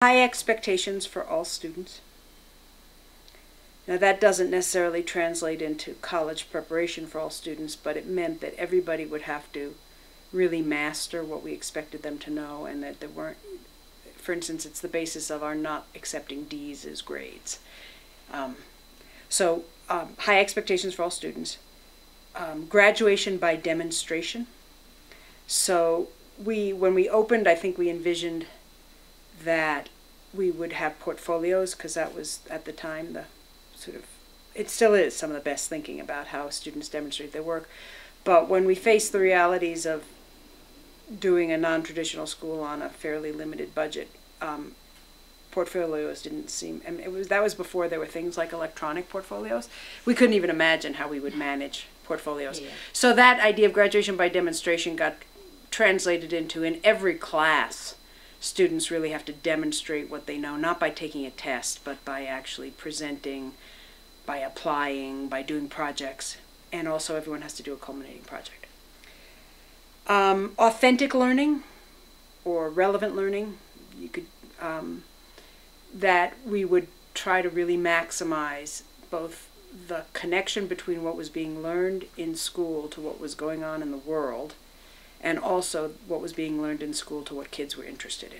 High expectations for all students. Now that doesn't necessarily translate into college preparation for all students, but it meant that everybody would have to really master what we expected them to know, and that there weren't, for instance, it's the basis of our not accepting D's as grades. High expectations for all students. Graduation by demonstration. So when we opened, I think we envisioned that we would have portfolios, because that was at the time the sort of, it still is some of the best thinking about how students demonstrate their work. But when we faced the realities of doing a non-traditional school on a fairly limited budget, portfolios didn't seem, and that was before there were things like electronic portfolios. We couldn't even imagine how we would manage portfolios. Yeah. So that idea of graduation by demonstration got translated into, in every class, students really have to demonstrate what they know, not by taking a test, but by actually presenting, by applying, by doing projects, and also everyone has to do a culminating project. Authentic learning or relevant learning, you could, that we would try to really maximize both the connection between what was being learned in school to what was going on in the world, and also what was being learned in school to what kids were interested in.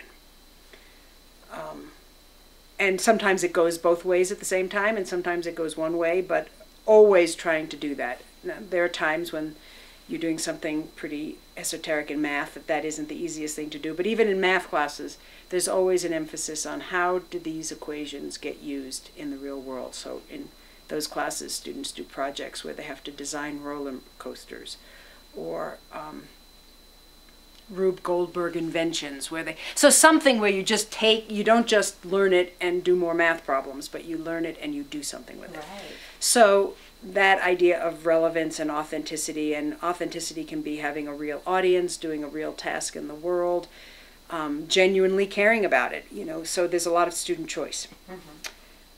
And sometimes it goes both ways at the same time, and sometimes it goes one way, but always trying to do that. Now, there are times when you're doing something pretty esoteric in math that isn't the easiest thing to do, but even in math classes, there's always an emphasis on how do these equations get used in the real world. So in those classes, students do projects where they have to design roller coasters, or Rube Goldberg inventions, where so something where you just you don't just learn it and do more math problems, but you learn it and you do something with it. Right. So that idea of relevance and authenticity can be having a real audience, doing a real task in the world, genuinely caring about it, so there's a lot of student choice.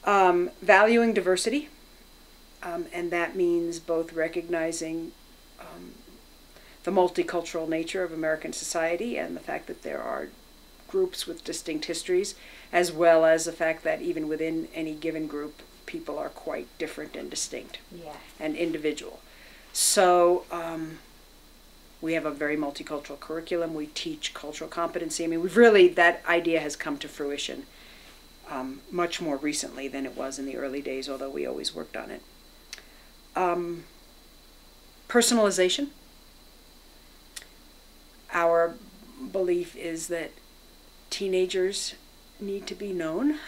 Mm-hmm. Valuing diversity, and that means both recognizing the multicultural nature of American society and the fact that there are groups with distinct histories, as well as the fact that even within any given group, people are quite different and distinct. Yeah. And individual. So we have a very multicultural curriculum. We teach cultural competency. I mean, that idea has come to fruition much more recently than it was in the early days, although we always worked on it. Personalization. Our belief is that teenagers need to be known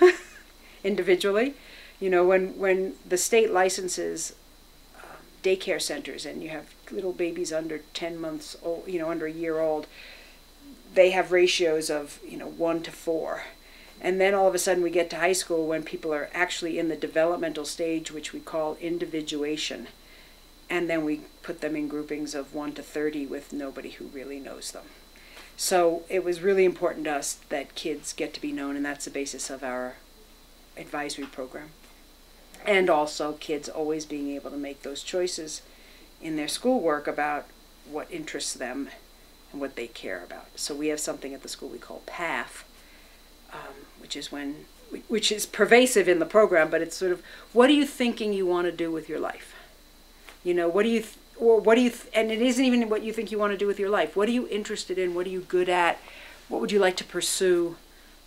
individually. When the state licenses daycare centers and you have little babies under 10 months old, under a year old, they have ratios of 1 to 4. And then all of a sudden we get to high school when people are actually in the developmental stage, which we call individuation. And then we put them in groupings of 1 to 30 with nobody who really knows them. So it was really important to us that kids get to be known, and that's the basis of our advisory program. And also kids always being able to make those choices in their schoolwork about what interests them and what they care about. So we have something at the school we call PATH, which is pervasive in the program, but it's sort of, what are you thinking you want to do with your life? And it isn't even what you think you want to do with your life. What are you interested in? What are you good at? What would you like to pursue?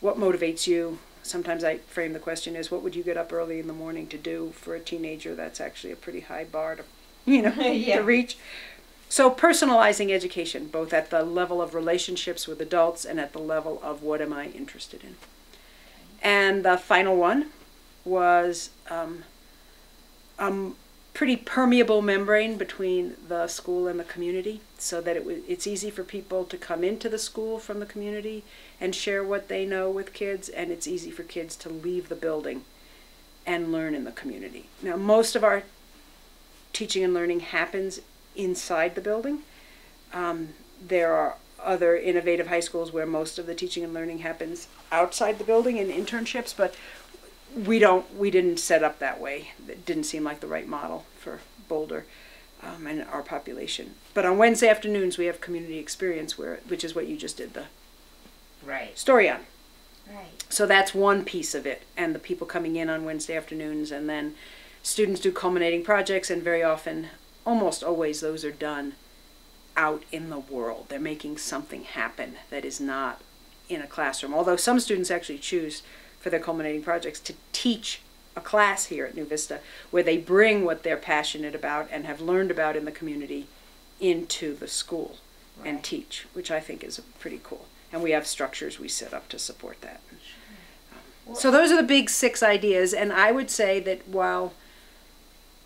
What motivates you? Sometimes I frame the question as, what would you get up early in the morning to do? For a teenager, that's actually a pretty high bar to, yeah. to reach. So personalizing education, both at the level of relationships with adults and at the level of what am I interested in. And the final one was pretty permeable membrane between the school and the community, so that it's easy for people to come into the school from the community and share what they know with kids, and it's easy for kids to leave the building and learn in the community. Now, most of our teaching and learning happens inside the building. There are other innovative high schools where most of the teaching and learning happens outside the building in internships, but we didn't set up that way. It didn't seem like the right model for Boulder and our population. But on Wednesday afternoons we have community experience, which is what you just did the story on. Right. So that's one piece of it, and the people coming in on Wednesday afternoons, and then students do culminating projects, and very often, almost always, those are done out in the world. They're making something happen that is not in a classroom. Although some students actually choose for their culminating projects to teach a class here at New Vista where they bring what they're passionate about and have learned about in the community into the school and teach, which I think is pretty cool. And we have structures we set up to support that. So those are the big 6 ideas, and I would say that while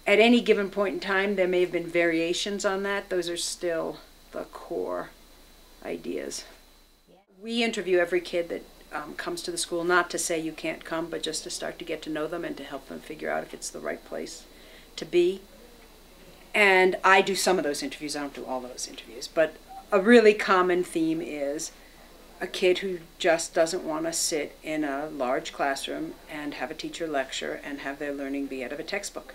at any given point in time there may have been variations on that, those are still the core ideas. We interview every kid that comes to the school, not to say you can't come, but just to start to get to know them and to help them figure out if it's the right place to be. And I do some of those interviews, I don't do all those interviews, but a really common theme is a kid who just doesn't want to sit in a large classroom and have a teacher lecture and have their learning be out of a textbook.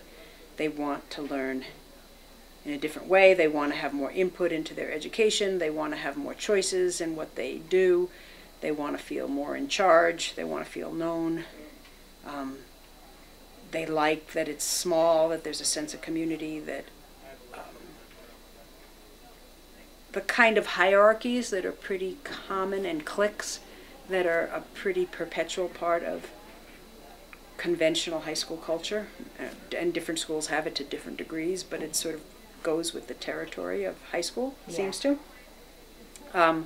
They want to learn in a different way. They want to have more input into their education. They want to have more choices in what they do. They want to feel more in charge. They want to feel known. They like that it's small, that there's a sense of community, that the kind of hierarchies that are pretty common and cliques that are a pretty perpetual part of conventional high school culture, and different schools have it to different degrees, but it sort of goes with the territory of high school, seems to. I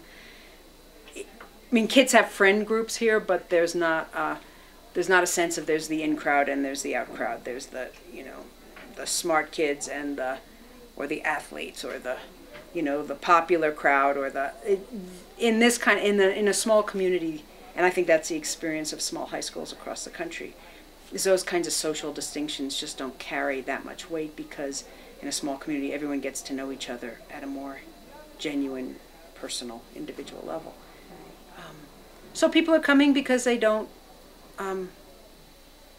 mean, kids have friend groups here, but there's not a sense of there's the in crowd and there's the out crowd. There's the, you know, the smart kids and or the athletes, or the, you know, the popular crowd, or in a small community, and I think that's the experience of small high schools across the country, is those kinds of social distinctions just don't carry that much weight, because in a small community everyone gets to know each other at a more genuine, personal, individual level. So people are coming because they don't, you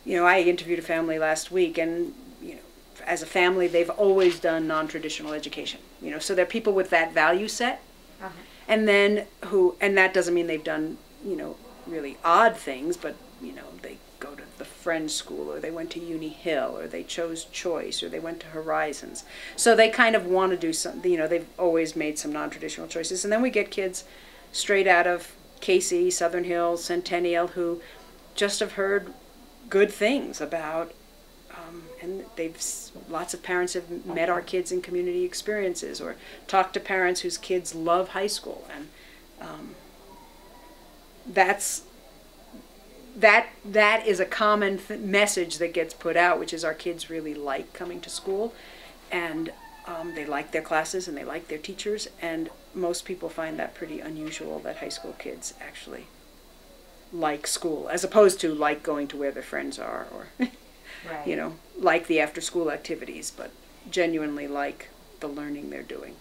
know, I interviewed a family last week, and, you know, as a family they've always done non-traditional education, you know, so they're people with that value set, and then and that doesn't mean they've done, you know, really odd things, but, you know, they go to the Friends School, or they went to Uni Hill, or they chose Choice, or they went to Horizons. So they kind of want to do something, you know, they've always made some non-traditional choices. And then we get kids straight out of Casey, Southern Hills, Centennial, who just have heard good things about, and lots of parents have met our kids in community experiences, or talked to parents whose kids love high school, and that is a common message that gets put out, which is our kids really like coming to school, and they like their classes and they like their teachers, and most people find that pretty unusual, that high school kids actually like school, as opposed to like going to where their friends are, or you know, like the after school activities, but genuinely like the learning they're doing.